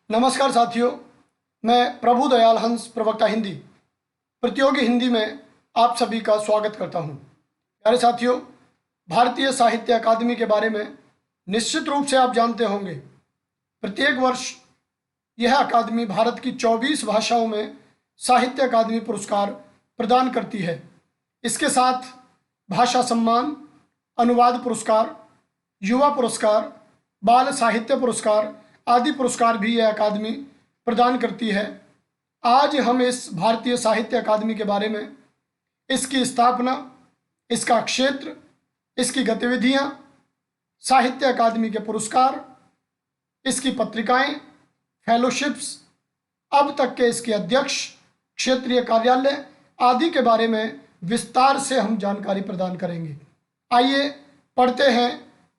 नमस्कार साथियों, मैं प्रभु दयाल हंस प्रवक्ता हिंदी प्रतियोगी हिंदी में आप सभी का स्वागत करता हूं। प्यारे साथियों, भारतीय साहित्य अकादमी के बारे में निश्चित रूप से आप जानते होंगे। प्रत्येक वर्ष यह अकादमी भारत की 24 भाषाओं में साहित्य अकादमी पुरस्कार प्रदान करती है। इसके साथ भाषा सम्मान, अनुवाद पुरस्कार, युवा पुरस्कार, बाल साहित्य पुरस्कार आदि पुरस्कार भी यह अकादमी प्रदान करती है। आज हम इस भारतीय साहित्य अकादमी के बारे में, इसकी स्थापना, इसका क्षेत्र, इसकी गतिविधियां, साहित्य अकादमी के पुरस्कार, इसकी पत्रिकाएं, फेलोशिप्स, अब तक के इसके अध्यक्ष, क्षेत्रीय कार्यालय आदि के बारे में विस्तार से हम जानकारी प्रदान करेंगे। आइए पढ़ते हैं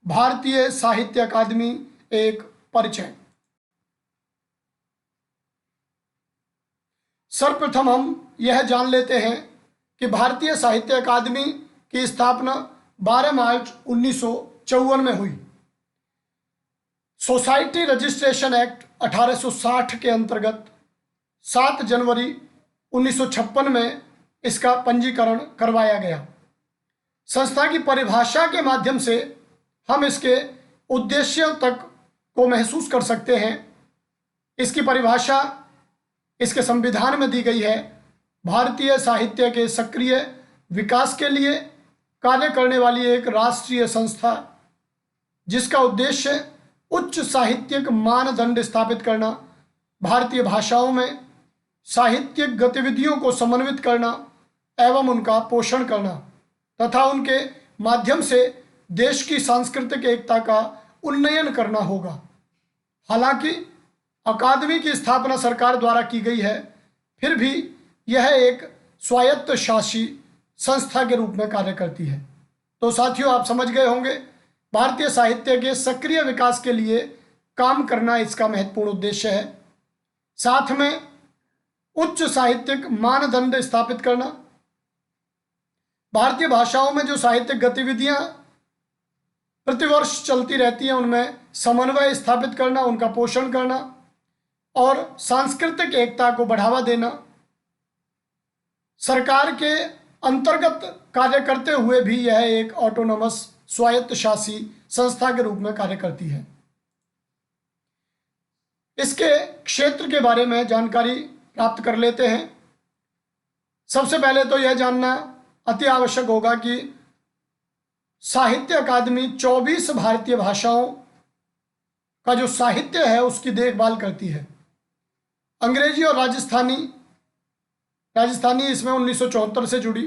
भारतीय साहित्य अकादमी एक परिचय। सर्वप्रथम हम यह जान लेते हैं कि भारतीय साहित्य अकादमी की स्थापना 12 मार्च 1954 में हुई। सोसाइटी रजिस्ट्रेशन एक्ट 1860 के अंतर्गत 7 जनवरी 1956 में इसका पंजीकरण करवाया गया। संस्था की परिभाषा के माध्यम से हम इसके उद्देश्यों तक को महसूस कर सकते हैं। इसकी परिभाषा इसके संविधान में दी गई है। भारतीय साहित्य के सक्रिय विकास के लिए कार्य करने वाली एक राष्ट्रीय संस्था, जिसका उद्देश्य उच्च साहित्यिक मानदंड स्थापित करना, भारतीय भाषाओं में साहित्यिक गतिविधियों को समन्वित करना एवं उनका पोषण करना तथा उनके माध्यम से देश की सांस्कृतिक एकता का उन्नयन करना होगा। हालांकि अकादमी की स्थापना सरकार द्वारा की गई है, फिर भी यह एक स्वायत्त शासी संस्था के रूप में कार्य करती है। तो साथियों, आप समझ गए होंगे, भारतीय साहित्य के सक्रिय विकास के लिए काम करना इसका महत्वपूर्ण उद्देश्य है। साथ में उच्च साहित्यिक मानदंड स्थापित करना, भारतीय भाषाओं में जो साहित्यिक गतिविधियां प्रतिवर्ष चलती रहती हैं उनमें समन्वय स्थापित करना, उनका पोषण करना और सांस्कृतिक एकता को बढ़ावा देना। सरकार के अंतर्गत कार्य करते हुए भी यह एक ऑटोनोमस स्वायत्त शासी संस्था के रूप में कार्य करती है। इसके क्षेत्र के बारे में जानकारी प्राप्त कर लेते हैं। सबसे पहले तो यह जानना अति आवश्यक होगा कि साहित्य अकादमी 24 भारतीय भाषाओं का जो साहित्य है उसकी देखभाल करती है। अंग्रेजी और राजस्थानी इसमें 1974 से जुड़ी।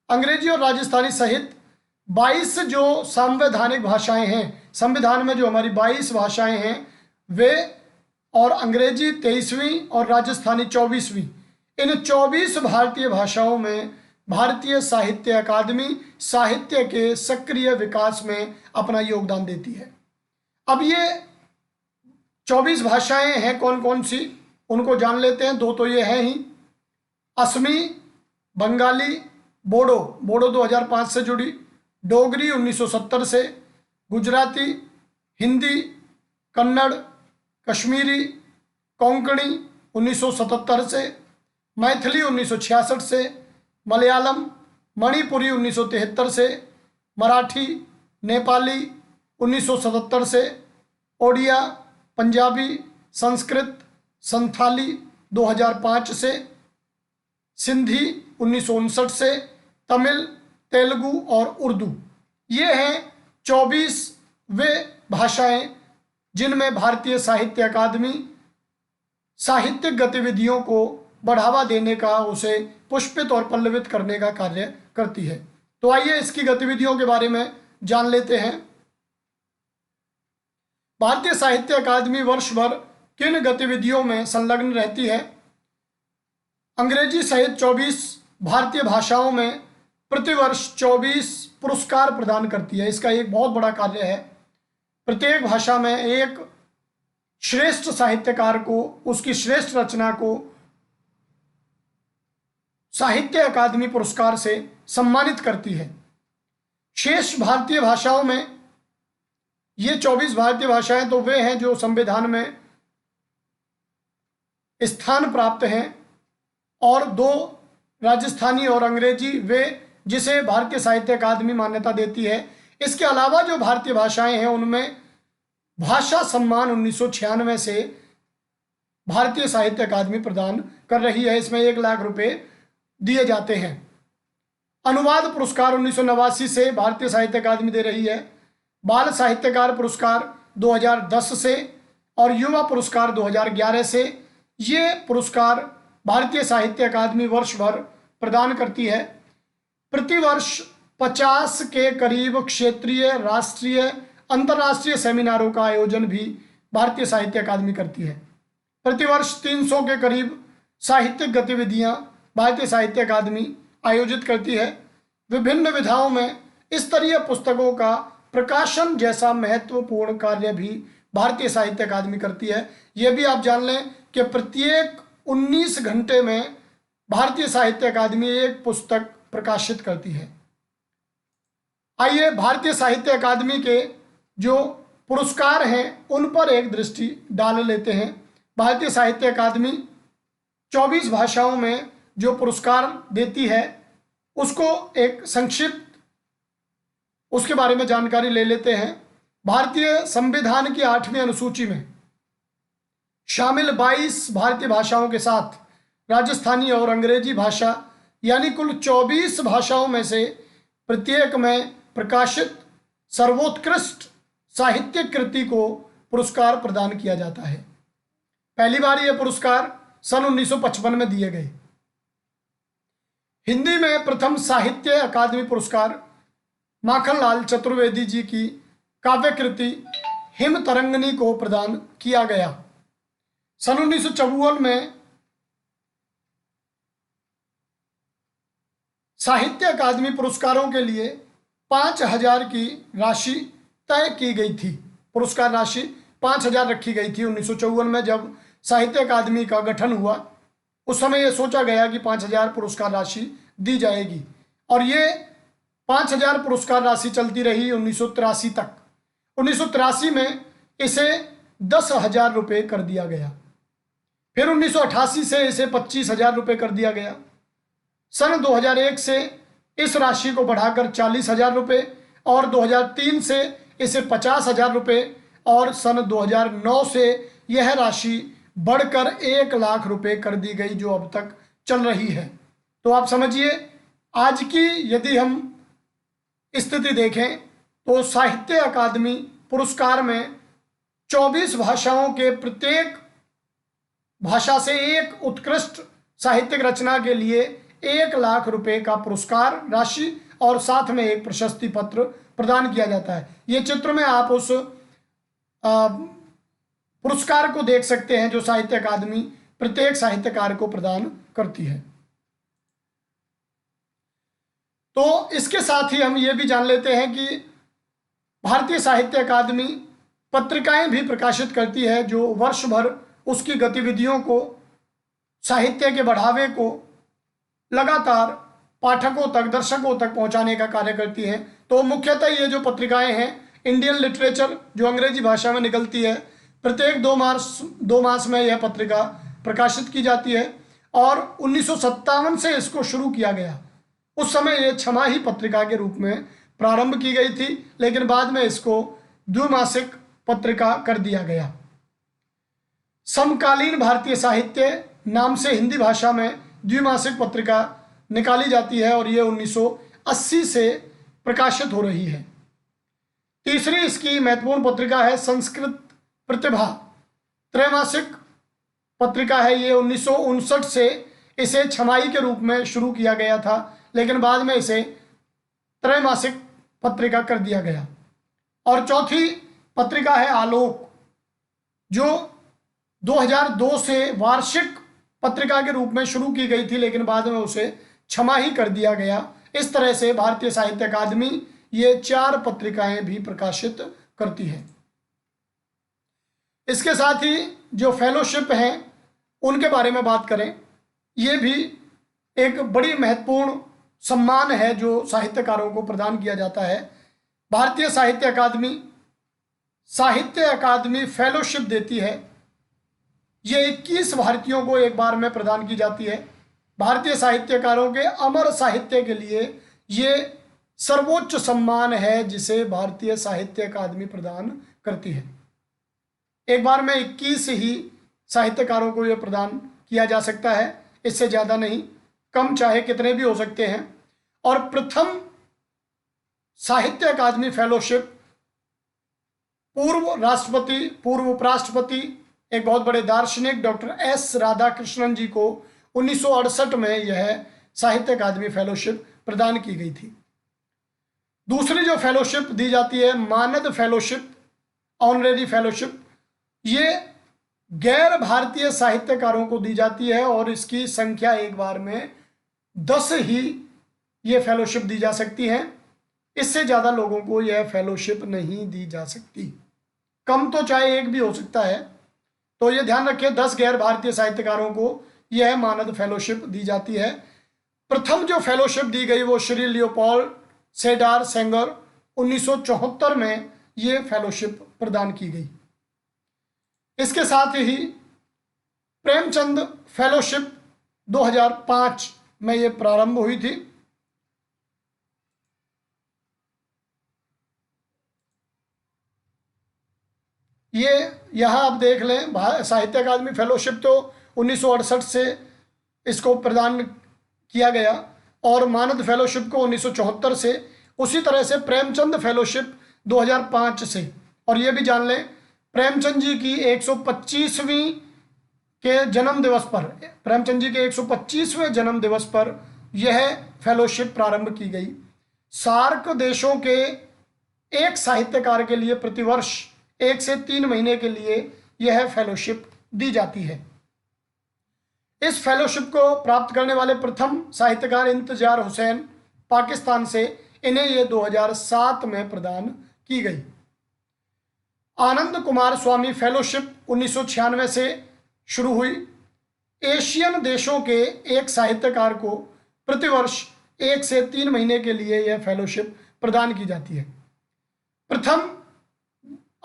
अंग्रेजी और राजस्थानी सहित 22 जो संवैधानिक भाषाएं हैं, संविधान में जो हमारी 22 भाषाएं हैं वे, और अंग्रेजी 23वीं और राजस्थानी 24वीं, इन 24 भारतीय भाषाओं में भारतीय साहित्य अकादमी साहित्य के सक्रिय विकास में अपना योगदान देती है। अब ये 24 भाषाएं हैं कौन कौन सी, उनको जान लेते हैं। दो तो ये हैं ही, असमी, बंगाली, बोडो 2005 से जुड़ी, डोगरी 1970 से, गुजराती, हिंदी, कन्नड़, कश्मीरी, कोंकणी 1977 से, मैथिली 1966 से, मलयालम, मणिपुरी 1973 से, मराठी, नेपाली 1977 से, ओडिया, पंजाबी, संस्कृत, संथाली 2005 से, सिंधी 1959 से, तमिल, तेलुगु और उर्दू, ये हैं 24 वे भाषाएं जिनमें भारतीय साहित्य अकादमी साहित्यिक गतिविधियों को बढ़ावा देने का, उसे पुष्पित और पल्लवित करने का कार्य करती है। तो आइए इसकी गतिविधियों के बारे में जान लेते हैं। भारतीय साहित्य अकादमी वर्ष भर किन गतिविधियों में संलग्न रहती है? अंग्रेजी सहित 24 भारतीय भाषाओं में प्रतिवर्ष 24 पुरस्कार प्रदान करती है। इसका एक बहुत बड़ा कार्य है। प्रत्येक भाषा में एक श्रेष्ठ साहित्यकार को, उसकी श्रेष्ठ रचना को साहित्य अकादमी पुरस्कार से सम्मानित करती है। शेष भारतीय भाषाओं में ये 24 भारतीय भाषाएं तो वे हैं जो संविधान में स्थान प्राप्त हैं और 2 राजस्थानी और अंग्रेजी वे जिसे भारतीय साहित्य अकादमी मान्यता देती है। इसके अलावा जो भारतीय भाषाएं हैं उनमें भाषा सम्मान 1996 से भारतीय साहित्य अकादमी प्रदान कर रही है। इसमें 1 लाख रुपए दिए जाते हैं। अनुवाद पुरस्कार 1989 से भारतीय साहित्य अकादमी दे रही है। बाल साहित्यकार पुरस्कार 2010 से और युवा पुरस्कार 2011 से। ये पुरस्कार भारतीय साहित्य अकादमी वर्ष भर प्रदान करती है। प्रतिवर्ष 50 के करीब क्षेत्रीय, राष्ट्रीय, अंतर्राष्ट्रीय सेमिनारों का आयोजन भी भारतीय साहित्य अकादमी करती है। प्रतिवर्ष 300 के करीब साहित्यिक गतिविधियां भारतीय साहित्य अकादमी आयोजित करती है। विभिन्न विधाओं में स्तरीय पुस्तकों का प्रकाशन जैसा महत्वपूर्ण कार्य भी भारतीय साहित्य अकादमी करती है। यह भी आप जान लें कि प्रत्येक 19 घंटे में भारतीय साहित्य अकादमी एक पुस्तक प्रकाशित करती है। आइए भारतीय साहित्य अकादमी के जो पुरस्कार हैं उन पर एक दृष्टि डाल लेते हैं। भारतीय साहित्य अकादमी 24 भाषाओं में जो पुरस्कार देती है उसको एक संक्षिप्त उसके बारे में जानकारी ले लेते हैं। भारतीय संविधान की 8वीं अनुसूची में शामिल 22 भारतीय भाषाओं के साथ राजस्थानी और अंग्रेजी भाषा यानी कुल 24 भाषाओं में से प्रत्येक में प्रकाशित सर्वोत्कृष्ट साहित्यिक कृति को पुरस्कार प्रदान किया जाता है। पहली बार यह पुरस्कार सन 1955 में दिए गए। हिंदी में प्रथम साहित्य अकादमी पुरस्कार माखनलाल चतुर्वेदी जी की काव्य कृति हिम तरंगिणी को प्रदान किया गया। सन 1954 में साहित्य अकादमी पुरस्कारों के लिए 5000 की राशि तय की गई थी। पुरस्कार राशि 5000 रखी गई थी। 1954 में जब साहित्य अकादमी का गठन हुआ उस समय यह सोचा गया कि 5000 पुरस्कार राशि दी जाएगी और ये 5000 पुरस्कार राशि चलती रही 1983 तक। 1983 में इसे 10,000 रुपये कर दिया गया। फिर 1988 से इसे 25,000 रुपये कर दिया गया। सन 2001 से इस राशि को बढ़ाकर 40,000 रुपये और 2003 से इसे 50,000 रुपये और सन 2009 से यह राशि बढ़कर 1 लाख रुपये कर दी गई जो अब तक चल रही है। तो आप समझिए आज की यदि हम स्थिति देखें तो साहित्य अकादमी पुरस्कार में 24 भाषाओं के प्रत्येक भाषा से एक उत्कृष्ट साहित्यिक रचना के लिए 1 लाख रुपए का पुरस्कार राशि और साथ में एक प्रशस्ति पत्र प्रदान किया जाता है। ये चित्र में आप उस पुरस्कार को देख सकते हैं जो साहित्य अकादमी प्रत्येक साहित्यकार को प्रदान करती है। तो इसके साथ ही हम ये भी जान लेते हैं कि भारतीय साहित्य अकादमी पत्रिकाएं भी प्रकाशित करती है जो वर्ष भर उसकी गतिविधियों को, साहित्य के बढ़ावे को लगातार पाठकों तक, दर्शकों तक पहुंचाने का कार्य करती है। तो मुख्यतः ये जो पत्रिकाएं हैं, इंडियन लिटरेचर जो अंग्रेजी भाषा में निकलती है, प्रत्येक 2 मास में यह पत्रिका प्रकाशित की जाती है और 1957 से इसको शुरू किया गया। उस समय ये छमाही पत्रिका के रूप में प्रारंभ की गई थी, लेकिन बाद में इसको द्विमासिक पत्रिका कर दिया गया। समकालीन भारतीय साहित्य नाम से हिंदी भाषा में द्विमासिक पत्रिका निकाली जाती है और ये 1980 से प्रकाशित हो रही है। तीसरी इसकी महत्वपूर्ण पत्रिका है संस्कृत प्रतिभा, त्रैमासिक पत्रिका है। ये 1959 से इसे छमाही के रूप में शुरू किया गया था, लेकिन बाद में इसे त्रैमासिक पत्रिका कर दिया गया। और चौथी पत्रिका है आलोक, जो 2002 से वार्षिक पत्रिका के रूप में शुरू की गई थी, लेकिन बाद में उसे छमाही कर दिया गया। इस तरह से भारतीय साहित्य अकादमी ये 4 पत्रिकाएं भी प्रकाशित करती है। इसके साथ ही जो फेलोशिप हैं उनके बारे में बात करें, ये भी एक बड़ी महत्वपूर्ण सम्मान है जो साहित्यकारों को प्रदान किया जाता है। भारतीय साहित्य अकादमी फेलोशिप देती है ये 21 भारतीयों को एक बार में प्रदान की जाती है। भारतीय साहित्यकारों के अमर साहित्य के लिए ये सर्वोच्च सम्मान है जिसे भारतीय साहित्य अकादमी प्रदान करती है। एक बार में 21 ही साहित्यकारों को यह प्रदान किया जा सकता है, इससे ज़्यादा नहीं, कम चाहे कितने भी हो सकते हैं। और प्रथम साहित्य अकादमी फेलोशिप पूर्व राष्ट्रपति, पूर्व उपराष्ट्रपति, एक बहुत बड़े दार्शनिक डॉक्टर एस राधाकृष्णन जी को 1968 में यह साहित्य अकादमी फेलोशिप प्रदान की गई थी। दूसरी जो फेलोशिप दी जाती है मानद फेलोशिप, ऑनरेरी फेलोशिप, ये गैर भारतीय साहित्यकारों को दी जाती है और इसकी संख्या एक बार में 10 ही ये फेलोशिप दी जा सकती है। इससे ज़्यादा लोगों को यह फेलोशिप नहीं दी जा सकती, कम तो चाहे एक भी हो सकता है। तो ये ध्यान रखें, 10 गैर भारतीय साहित्यकारों को यह मानद फेलोशिप दी जाती है। प्रथम जो फेलोशिप दी गई वो श्री लियोपोल्ड सेडार सेंगर 1974 में ये फेलोशिप प्रदान की गई। इसके साथ ही प्रेमचंद फेलोशिप 2005 में ये प्रारंभ हुई थी। ये यहाँ आप देख लें, साहित्य अकादमी फेलोशिप तो 1968 से इसको प्रदान किया गया और मानद फेलोशिप को 1974 से, उसी तरह से प्रेमचंद फेलोशिप 2005 से। और ये भी जान लें, प्रेमचंद जी की 125वीं के जन्म दिवस पर, प्रेमचंद जी के 125वें जन्म दिवस पर यह फेलोशिप प्रारंभ की गई। सार्क देशों के एक साहित्यकार के लिए प्रतिवर्ष 1 से 3 महीने के लिए यह फेलोशिप दी जाती है। इस फेलोशिप को प्राप्त करने वाले प्रथम साहित्यकार इंतजार हुसैन, पाकिस्तान से, इन्हें यह 2007 में प्रदान की गई। आनंद कुमार स्वामी फेलोशिप 1996 से शुरू हुई। एशियन देशों के एक साहित्यकार को प्रतिवर्ष 1 से 3 महीने के लिए यह फेलोशिप प्रदान की जाती है। प्रथम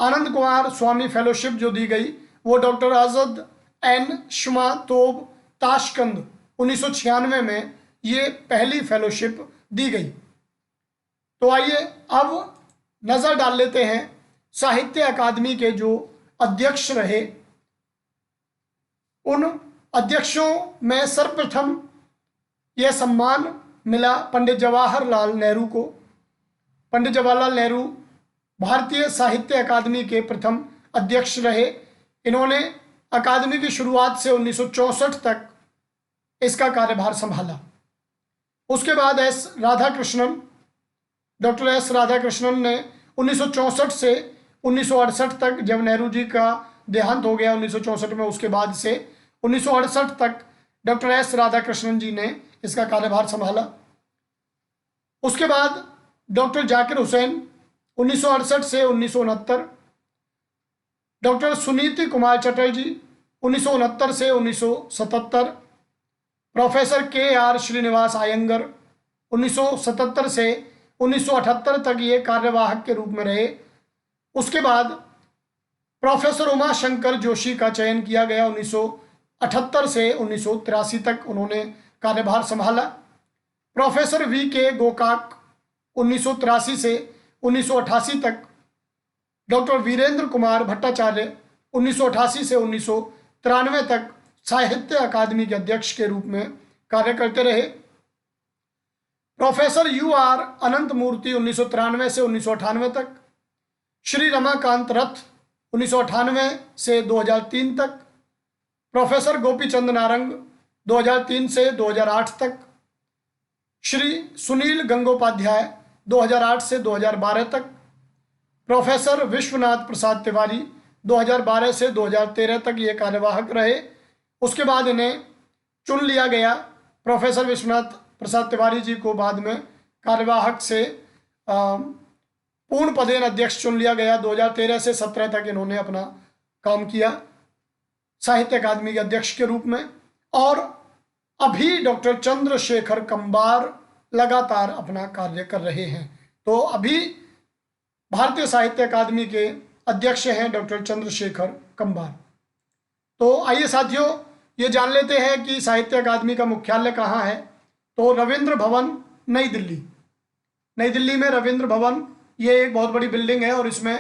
आनंद कुमार स्वामी फेलोशिप जो दी गई वो डॉक्टर आज़द एन शमातोब ताशकंद 1996 में ये पहली फेलोशिप दी गई। तो आइए अब नज़र डाल लेते हैं साहित्य अकादमी के जो अध्यक्ष रहे, उन अध्यक्षों में सर्वप्रथम यह सम्मान मिला पंडित जवाहरलाल नेहरू को। पंडित जवाहरलाल नेहरू भारतीय साहित्य अकादमी के प्रथम अध्यक्ष रहे। इन्होंने अकादमी की शुरुआत से 1964 तक इसका कार्यभार संभाला। उसके बाद डॉक्टर एस राधाकृष्णन ने 1964 से 1968 तक, जब नेहरू जी का देहांत हो गया 1964 में, उसके बाद से 1968 तक डॉक्टर एस राधाकृष्णन जी ने इसका कार्यभार संभाला। उसके बाद डॉक्टर जाकिर हुसैन 1968 से 1969, डॉक्टर सुनीति कुमार चटर्जी 1969 से 1977, प्रोफेसर KR श्रीनिवास आयंगर 1977 से 1978 तक ये कार्यवाहक के रूप में रहे। उसके बाद प्रोफेसर उमा शंकर जोशी का चयन किया गया, 1978 से 1983 तक उन्होंने कार्यभार संभाला। प्रोफेसर VK गोकाक 1983 से 1988 तक, डॉक्टर वीरेंद्र कुमार भट्टाचार्य 1988 से 1993 तक साहित्य अकादमी के अध्यक्ष के रूप में कार्य करते रहे। प्रोफेसर UR अनंत मूर्ति 1993 से 1998 तक, श्री रमाकांत रथ 1998 से 2003 तक, प्रोफेसर गोपीचंद नारंग 2003 से 2008 तक, श्री सुनील गंगोपाध्याय 2008 से 2012 तक, प्रोफेसर विश्वनाथ प्रसाद तिवारी 2012 से 2013 तक ये कार्यवाहक रहे। उसके बाद इन्हें चुन लिया गया, प्रोफेसर विश्वनाथ प्रसाद तिवारी जी को बाद में कार्यवाहक से पूर्ण पदेन अध्यक्ष चुन लिया गया। 2013 से 17 तक इन्होंने अपना काम किया साहित्य अकादमी के अध्यक्ष के रूप में। और अभी डॉक्टर चंद्रशेखर कंबार लगातार अपना कार्य कर रहे हैं। तो अभी भारतीय साहित्य अकादमी के अध्यक्ष हैं डॉक्टर चंद्रशेखर कंबार। तो आइए साथियों, ये जान लेते हैं कि साहित्य अकादमी का मुख्यालय कहाँ है। तो रविंद्र भवन, नई दिल्ली। नई दिल्ली में रविंद्र भवन, ये एक बहुत बड़ी बिल्डिंग है और इसमें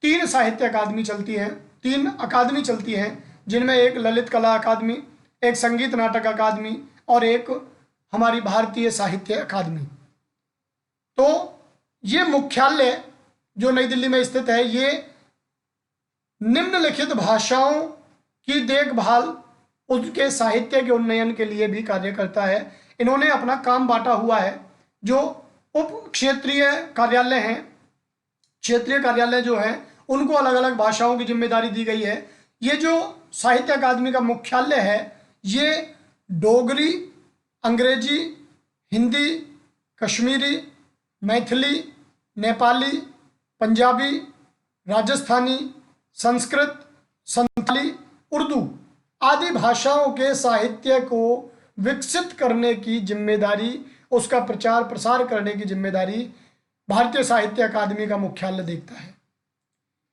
3 साहित्य अकादमी चलती हैं, 3 अकादमी चलती हैं, जिनमें एक ललित कला अकादमी, एक संगीत नाटक अकादमी और एक हमारी भारतीय साहित्य अकादमी। तो ये मुख्यालय जो नई दिल्ली में स्थित है, ये निम्नलिखित भाषाओं की देखभाल, उनके साहित्य के उन्नयन के लिए भी कार्य करता है। इन्होंने अपना काम बांटा हुआ है। जो उप क्षेत्रीय कार्यालय हैं, क्षेत्रीय कार्यालय जो हैं, उनको अलग अलग भाषाओं की जिम्मेदारी दी गई है। ये जो साहित्य अकादमी का मुख्यालय है, ये डोगरी, अंग्रेजी, हिंदी, कश्मीरी, मैथिली, नेपाली, पंजाबी, राजस्थानी, संस्कृत, संथाली, उर्दू आदि भाषाओं के साहित्य को विकसित करने की जिम्मेदारी, उसका प्रचार प्रसार करने की जिम्मेदारी भारतीय साहित्य अकादमी का मुख्यालय देखता है।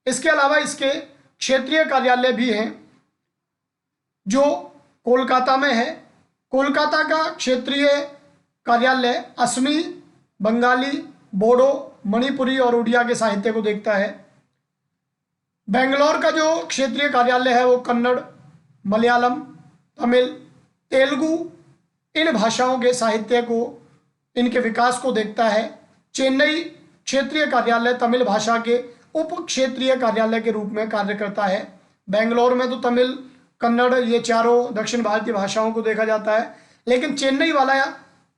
इसके अलावा इसके क्षेत्रीय कार्यालय भी हैं जो कोलकाता में है। कोलकाता का क्षेत्रीय कार्यालय असमी, बंगाली, बोडो, मणिपुरी और उड़िया के साहित्य को देखता है। बेंगलोर का जो क्षेत्रीय कार्यालय है वो कन्नड़, मलयालम, तमिल, तेलुगु इन भाषाओं के साहित्य को, इनके विकास को देखता है। चेन्नई क्षेत्रीय कार्यालय तमिल भाषा के उप क्षेत्रीय कार्यालय के रूप में कार्य करता है। बेंगलोर में तो तमिल, कन्नड़ ये चारों दक्षिण भारतीय भाषाओं को देखा जाता है, लेकिन चेन्नई वाला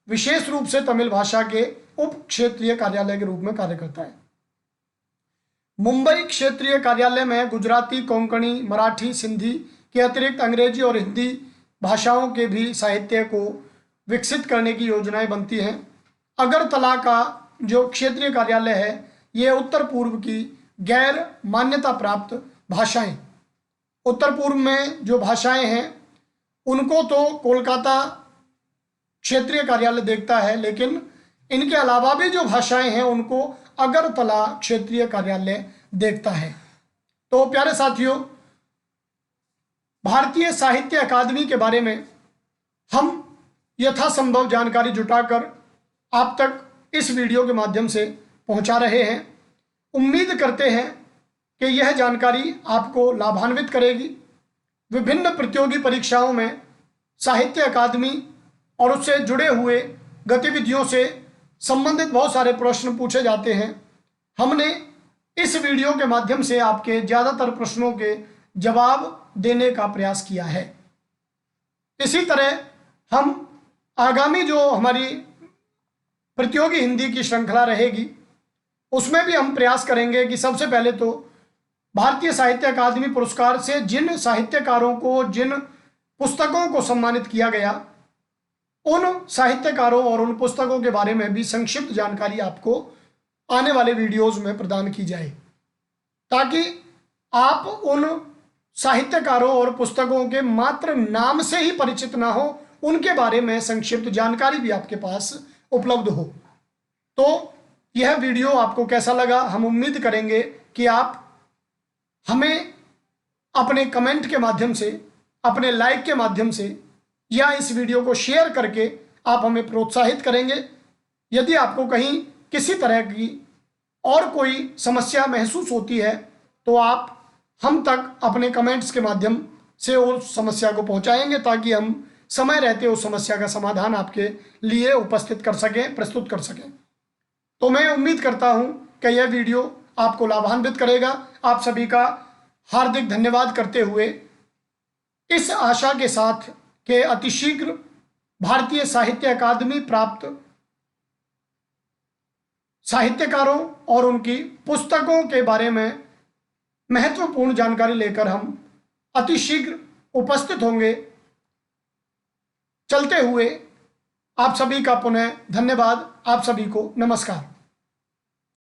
विशेष रूप से तमिल भाषा के उप क्षेत्रीय कार्यालय के रूप में कार्य करता है। मुंबई क्षेत्रीय कार्यालय में गुजराती, कोंकणी, मराठी, सिंधी के अतिरिक्त अंग्रेजी और हिंदी भाषाओं के भी साहित्य को विकसित करने की योजनाएं बनती हैं। अगरतला का जो क्षेत्रीय कार्यालय है, ये उत्तर पूर्व की गैर मान्यता प्राप्त भाषाएं, उत्तर पूर्व में जो भाषाएं हैं उनको तो कोलकाता क्षेत्रीय कार्यालय देखता है, लेकिन इनके अलावा भी जो भाषाएं हैं उनको अगरतला क्षेत्रीय कार्यालय देखता है। तो प्यारे साथियों, भारतीय साहित्य अकादमी के बारे में हम यथासंभव जानकारी जुटाकर आप तक इस वीडियो के माध्यम से पहुंचा रहे हैं। उम्मीद करते हैं कि यह जानकारी आपको लाभान्वित करेगी। विभिन्न प्रतियोगी परीक्षाओं में साहित्य अकादमी और उससे जुड़े हुए गतिविधियों से संबंधित बहुत सारे प्रश्न पूछे जाते हैं। हमने इस वीडियो के माध्यम से आपके ज़्यादातर प्रश्नों के जवाब देने का प्रयास किया है। इसी तरह हम आगामी जो हमारी प्रतियोगी हिंदी की श्रृंखला रहेगी, उसमें भी हम प्रयास करेंगे कि सबसे पहले तो भारतीय साहित्य अकादमी पुरस्कार से जिन साहित्यकारों को, जिन पुस्तकों को सम्मानित किया गया, उन साहित्यकारों और उन पुस्तकों के बारे में भी संक्षिप्त जानकारी आपको आने वाले वीडियोस में प्रदान की जाए, ताकि आप उन साहित्यकारों और पुस्तकों के मात्र नाम से ही परिचित ना हो, उनके बारे में संक्षिप्त जानकारी भी आपके पास उपलब्ध हो। तो यह वीडियो आपको कैसा लगा, हम उम्मीद करेंगे कि आप हमें अपने कमेंट के माध्यम से, अपने लाइक के माध्यम से या इस वीडियो को शेयर करके आप हमें प्रोत्साहित करेंगे। यदि आपको कहीं किसी तरह की और कोई समस्या महसूस होती है तो आप हम तक अपने कमेंट्स के माध्यम से उस समस्या को पहुंचाएंगे, ताकि हम समय रहते उस समस्या का समाधान आपके लिए उपस्थित कर सकें, प्रस्तुत कर सकें। तो मैं उम्मीद करता हूं कि यह वीडियो आपको लाभान्वित करेगा। आप सभी का हार्दिक धन्यवाद करते हुए, इस आशा के साथ कि अतिशीघ्र भारतीय साहित्य अकादमी प्राप्त साहित्यकारों और उनकी पुस्तकों के बारे में महत्वपूर्ण जानकारी लेकर हम अतिशीघ्र उपस्थित होंगे। चलते हुए आप सभी का पुनः धन्यवाद। आप सभी को नमस्कार।